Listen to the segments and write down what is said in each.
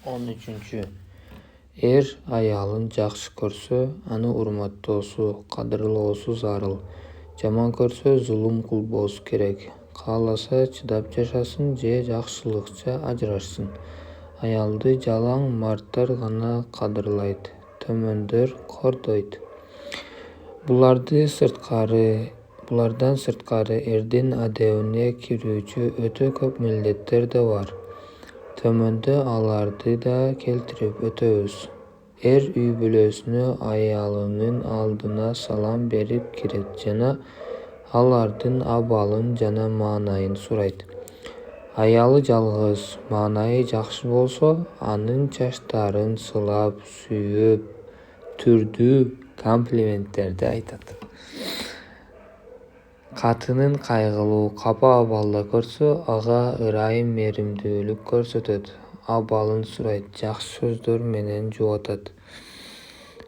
13. Er ayalın жақсы көрсө, аны урматтоосу, кадырлоосу зарыл. Жаман көрсө, зулум кылбоосу керек. Кааласа чыдап жашасын же жакшылыкча ажырашсын. Аялды жалаң марттар гана кадырлайт, төмөндөр кордойт. Булардан сырткары эрдин адебине кирүүчү өтө көп милдеттер да бар. Төмөндө аларды да келтирип өтөбүз. Эр үй бүлөсүнө аялынын алдына салам берип кирет жана алардын абалын жана маанайын сурайт. Аялы жалгыз, маанайы жакшы болсо, анын чачтарын сылап, сүйүп, түрдүү комплименттерди айтат. Катынын кайгылуу, капа абалда көрсө, ага ырайым мээримдүүлүк көрсөтөт, абалын сурайт, жакшы сөздөр менен жубатат.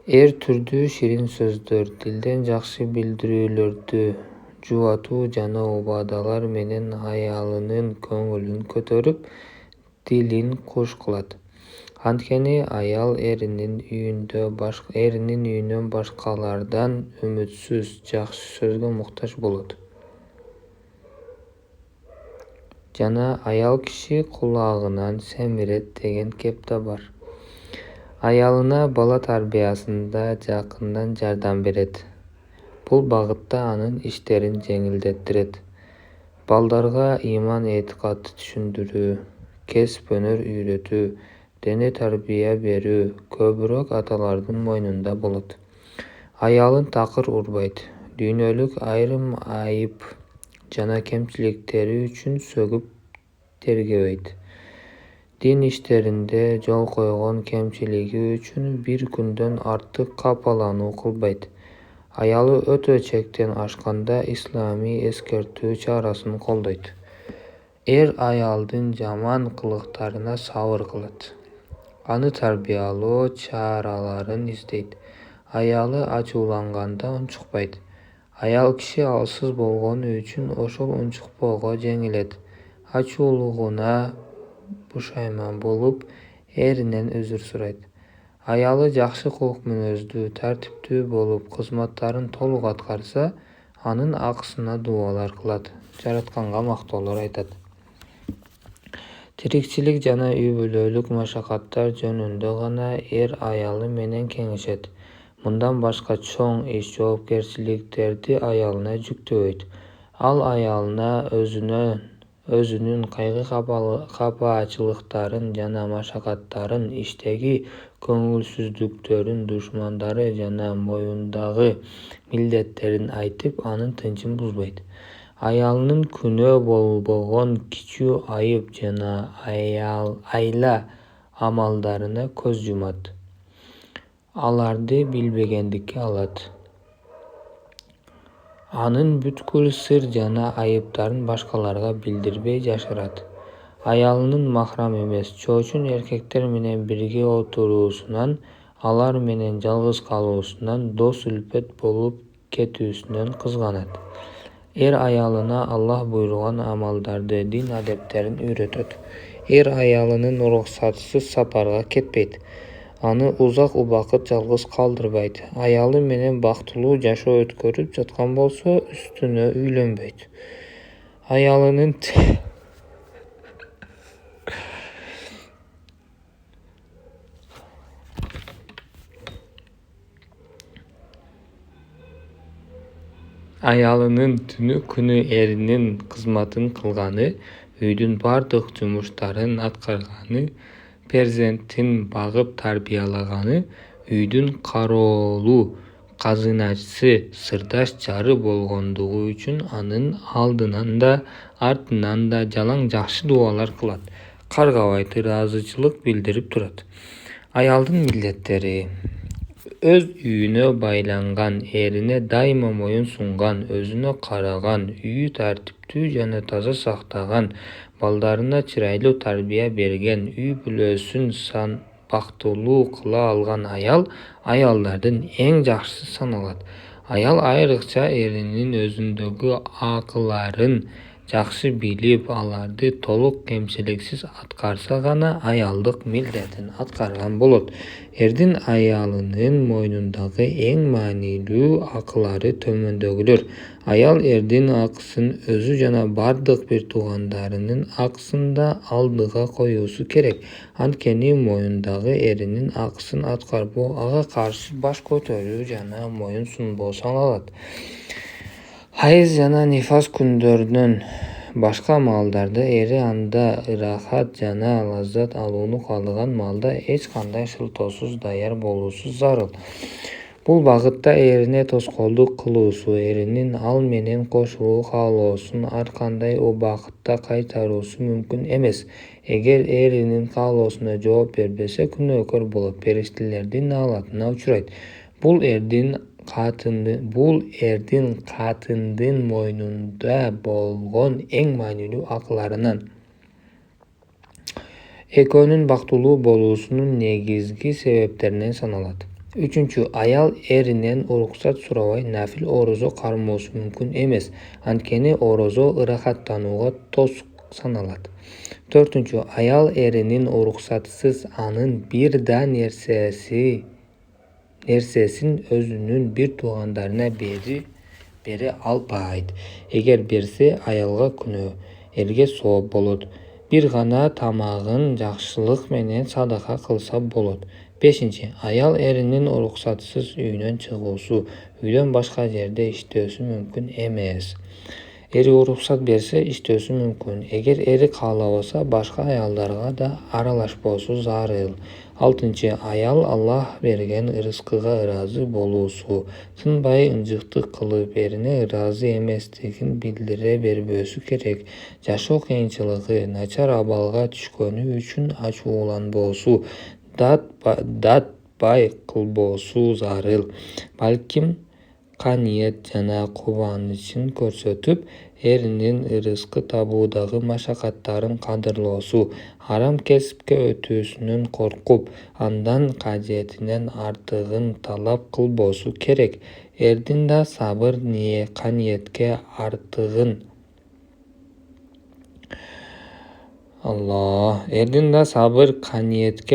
Эр түрдүү ширин сөздөр, дилден жакшы билдирүүлөрдү, жубатуу жана убадалар менен аялынын көңүлүн көтөрүп, дилин куш кылат. Анткени аял эринин үйүнөн башкалардан үмүтсүз, жакшы сөзгө муктаж болот. Жана аял киши кулагынан семирет деген кеп да бар. Аялына бала тарбиясында жакындан жардам берет. Бул багытта анын иштерин жеңилдеттирет. Балдарга ыйман этикатты түшүндүрүү, кесип өнөр үйрөтүү, дене тарбия берүү көбүрөөк аталардын мойнунда болот. Аялын такыр урбайт, дүйнөлүк айрым айып жана кемчиликтери үчүн сөгүп тергебейт. Дин иштеринде жол койгон кемчилиги үчүн бир күндөн артык капалануу кылбайт. Аялы өтө чектен ашканда исламий эскертүү чарасын колдойт. Эр аялдын жаман кылыктарына сабыр кылат. Аны тарбиялоо чараларын издейт. Аялы ачууланганда унчукпайт. Аял киши алсыз болгону үчүн ошол унчукпоого жеңилет. Ачуулуугуна пушайман болуп, эринен өзүр сурайт. Аялы жакшы кулк мүнөздүү, тартиптүү болуп, кызматтарын толук аткарса, анын акысына дуалар кылат, жаратканга мактоолор айтат. Тирикчилик жана үй бүлөлүк машакаттар жөнүндө гана эр аялы менен кеңешет. Мындан башка чоң иш жоопкерчиликтерди аялына жүктөбөйт. Ал аялына өзүнүн кайгы-капаачылыктарын жана машакаттарын, иштеги көңүлсүздүктөрүн, душмандары жана моюндагы милдеттерин айтып, анын тынчын бузбайт. Аялынын күнөө болбогон кичүү айып жана айла амалдарына көз жумат. Аларды билбегендикке алат. Анын бүткүл сыр жана айыптарын башкаларга билдирбей жашырат. Аялынын махрам эмес, чоочун эркектер менен бирге отуруусунан, алар менен жалгыз калуусунан, дос үлпөт болуп кетүүсүнөн кызганат. Эр аялына Аллах буйруган амалдарды, дин адептерин үйрөтөт. Эр аялынын уруксатысыз сапарга кетпейт. Аны узак убакыт жалгыз калтырбайт. Аялы менен бактылуу жашоо өткөрүп жаткан болсо, үстүнө үйлөнбөйт. Аялынын түнү күнү эринин кызматын кылганы, үйдүн бардык жумуштарын аткарганы, перзентин багып тарбиялаганы, үйдүн кароолуу казыначысы, сырдаш жары болгондугу үчүн анын алдынан да, артынан да жалаң жакшы дуалар кылат, каргабайт, ыраазычылык билдирип турат. Аялдын милдеттери: өз үйүнө байланган, эрине дайыма моюн сунган, өзүнө караган, үйү тартиптүү жана таза сактаган, балдарына чырайлуу тарбия берген, үй бүлөсүн бактылуу кыла алган аял аялдардын эң жакшысы саналат. Аял айрыкча эринин өзүндөгү акыларын, жакшы билип, аларды толук кемчиликсиз аткарса гана аялдык милдетин аткарган болот. Эрдин аялынын мойнундагы эң маанилүү акылары төмөндөгүлөр. Аял эрдин акысын өзү жана бардык бир туугандарынын акысын да алдыга коюусу керек. Анткени мойнундагы эринин акысын аткарбоо ага каршы баш көтөрүү жана моюн сунбоо саналат. Хайыз жана нифас күндөрүнөн башка маалдарда эри анда ырахат жана лаззат алууну каалаган маалда эч кандай шылтоосуз даяр болуусу зарыл. Бул багытта эрине тоскоолдук кылуусу, эринин ал менен кошулуу каалоосун ар кандай убакытта кайтаруусу мүмкүн эмес. Эгер эринин каалоосуна жооп бербесе, күнөөкөр болот, периштелердин наалатына учурайт. Бул эрдин катындын мойнунда болгон эң маанилүү акыларынан. Экөөнүн бактылуу болуусунун негизги себептеринен саналат. 3. Аял эринен уруксат сурабай нафил орозо кармоосу мүмкүн эмес, анткени орозо ырахаттанууга тосук саналат. 4. Аял эринин уруксатысыз анын бир да нерсесин өзүнүн бир туугандарына бере албайт. Эгер берсе, аялга күнөө, эрге сооп болот. Бир гана тамагын жакшылык менен садака кылса болот. 5. Аял эринин уруксатысыз үйүнөн чыгуусу, үйдөн башка жерде иштөөсү мүмкүн эмес. Эри уруксат берсе, иштөөсү мүмкүн. Эгер эри каалабаса, башка аялдарга да аралашпоосу зарыл. 6. Аял Аллах берген ырыскыга ыраазы болуусу, тынбай ынжыктык кылып, эрине ыраазы эместигин билдире бербөөсү керек. Жашоо кыйынчылыгы, начар абалга түшкөнү үчүн ачууланбоосу, датбай кылбоосу зарыл. Балким каниет жана кубанычын көрсөтүп, эринин ырыскы табуудагы машакаттарын кадырлоосу, арам кесипке өтүүсүнөн коркуп, андан кажетинен артыгын талап кылбоосу керек. Эрдин да сабыр каниетке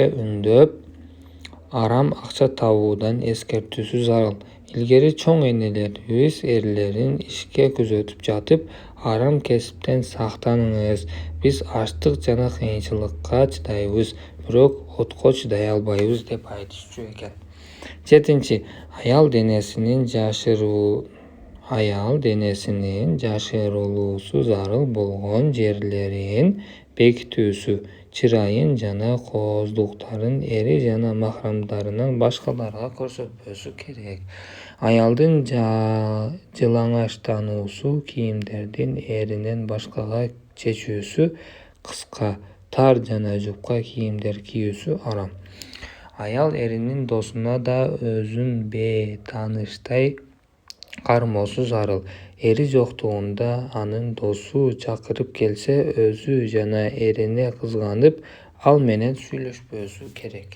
үндөп, арам акча табуудан эскертүүсү зарыл. Илгери чоң энелерибиз эрлерин ишке күзөтүп жатып, арам кесиптен сактаныңыз, биз ачтык жана кыйынчылыкка чыдайбыз, бирок отко чыдай албайбыз деп айтышчу экен. 7. Аял денесинин жашырылуусу зарыл болгон жерлерин бекитүүсү, чырайын жана кооздуктарын эри жана махрамдарынан башкаларга көрсөтпөсү керек. Аялдын жылаңачтануусу, кийимдердин эринен башкага чечүүсү, кыска, тар жана жупка кийимдер кийүүсү арам. Аял эринин досуна да өзүн бейтаныштай кармоосу зарыл. Эри жоктугунда анын досу чакырып келсе, өзү жана эрине кызганып, ал менен сүйлөшпөсү керек.